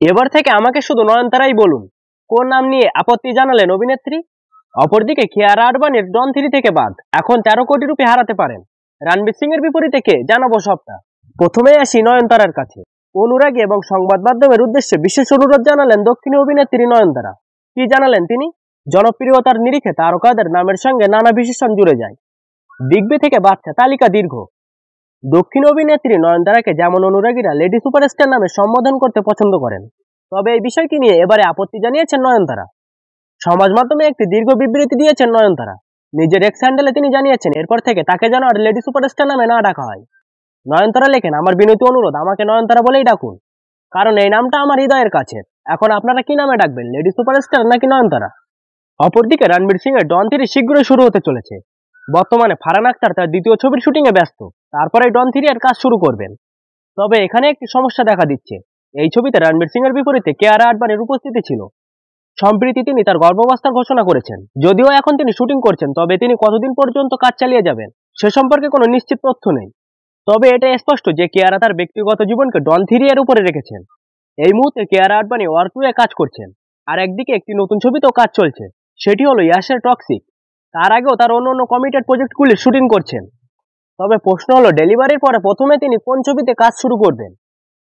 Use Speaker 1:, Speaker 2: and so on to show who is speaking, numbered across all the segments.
Speaker 1: এবার থেকে আমাকে শুধু নয়নতারাই বলুন, কোন নাম নিয়ে আপত্তি জানালেন অভিনেত্রী? অপরদিকে কিয়ারা আডবাণীর ডন 3 থেকে বাদ, এখন 13 কোটি রুপি হারাতে পারেন। রণবীর সিং এর বিপরীতে কে, জানাবো সবটা। প্রথমে আসি নয়নতারার কাছে। অনুরাগী এবং সংবাদ মাধ্যমের উদ্দেশ্যে বিশেষ অনুরোধ জানালেন দক্ষিণী অভিনেত্রী নয়নতারা। কি জানালেন তিনি? জনপ্রিয়তার নিরিখে তারকাদের নামের সঙ্গে নানা বিশেষণ জুড়ে যায়। বিগ বি থেকে বাচ্চা, তালিকা দীর্ঘ। দক্ষিণ অভিনেত্রী নয়নতারাকে যেমন অনুরাগীরা লেডি সুপারস্টার নামে সম্বোধন করতে পছন্দ করেন, তবে এই বিষয়টি নিয়ে এবারে আপত্তি জানিয়েছেন নয়নতারা। সমাজ মাধ্যমে একটি দীর্ঘ বিবৃতি দিয়েছেন নয়নতারা। নিজের এক্স হ্যান্ডেলে তিনি জানিয়েছেন এরপর থেকে তাকে যেন আর লেডি সুপারস্টার নামে না ডাকা হয়। নয়নতারা লেখেন, আমার বিনীত অনুরোধ, আমাকে নয়নতারা বলেই ডাকুন, কারণ এই নামটা আমার হৃদয়ের কাছে। এখন আপনারা কি নামে ডাকবেন, লেডি সুপারস্টার নাকি নয়নতারা? অপরদিকে রণবীর সিং এর ডন 3 শীঘ্রই শুরু হতে চলেছে। বর্তমানে ফারহান আখতার তার দ্বিতীয় ছবির শুটিং এ ব্যস্ত, তারপরে ডন 3 এর কাজ শুরু করবেন। তবে এখানে একটি সমস্যা দেখা দিচ্ছে। এই ছবিতে রণবীর সিং এর বিপরীতে কিয়ারা আডবাণীর উপস্থিতি ছিল। সম্প্রতি তিনি তার গর্ভাবস্থার ঘোষণা করেছেন। যদিও এখন তিনি শুটিং করছেন, তবে তিনি কতদিন পর্যন্ত কাজ চালিয়ে যাবেন সে সম্পর্কে কোনো নিশ্চিত তথ্য নেই। তবে এটা স্পষ্ট যে কিয়ারা তার ব্যক্তিগত জীবনকে ডন 3 এর উপরে রেখেছেন। এই মুহূর্তে কিয়ারা আডবাণী ওয়ার 2 এ কাজ করছেন, আর একদিকে একটি নতুন ছবিতেও কাজ চলছে, সেটি হলো ইয়াশের টক্সিক। তার আগেও তার অন্য কমিটেড প্রজেক্টগুলির শুটিং করছেন। তবে প্রশ্ন হলো, ডেলিভারির পরে প্রথমে তিনি কোন ছবিতে কাজ শুরু করবেন?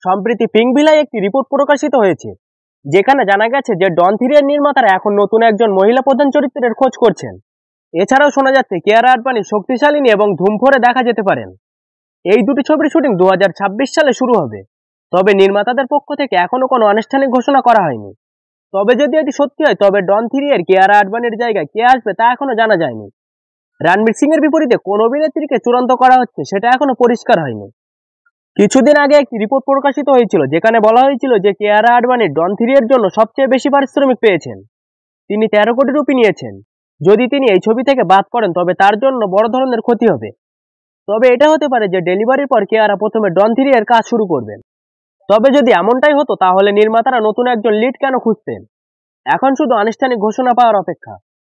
Speaker 1: সম্প্রতি পিঙ্ক ভিলায় একটি রিপোর্ট প্রকাশিত হয়েছে, যেখানে জানা গেছে যে ডন 3 এর নির্মাতারা এখন নতুন একজন মহিলা প্রধান চরিত্রের খোঁজ করছেন। এছাড়াও শোনা যাচ্ছে কিয়ারা আডবাণী শক্তিশালিনী এবং ধুম 4 এ দেখা যেতে পারেন। এই দুটি ছবির শুটিং 2026 সালে শুরু হবে। তবে নির্মাতাদের পক্ষ থেকে এখনো কোনো আনুষ্ঠানিক ঘোষণা করা হয়নি। তবে যদি এটি সত্যি হয়, তবে ডন 3 এর কিয়ারা আডবাণীর জায়গায় কে আসবে তা এখনো জানা যায়নি। রণবীর সিং এর বিপরীতে কোন অভিনেত্রীকে চূড়ান্ত করা হচ্ছে সেটা এখনো পরিষ্কার হয়নি। কিছুদিন আগে একটি রিপোর্ট প্রকাশিত হয়েছিল, যেখানে বলা হয়েছিল যে কিয়ারা আডবাণী ডন 3 এর জন্য সবচেয়ে বেশি পারিশ্রমিক পেয়েছেন। তিনি 13 কোটি রুপি নিয়েছেন। যদি তিনি এই ছবি থেকে বাদ পড়েন, তবে তার জন্য বড় ধরনের ক্ষতি হবে। তবে এটা হতে পারে যে ডেলিভারির পর কিয়ারা প্রথমে ডন 3 এর কাজ শুরু করবেন। তবে যদি এমনটাই হতো, তাহলে নির্মাতারা নতুন একজন লিড কেন খুঁজতেন? এখন শুধু আনুষ্ঠানিক ঘোষণা পাওয়ার অপেক্ষা।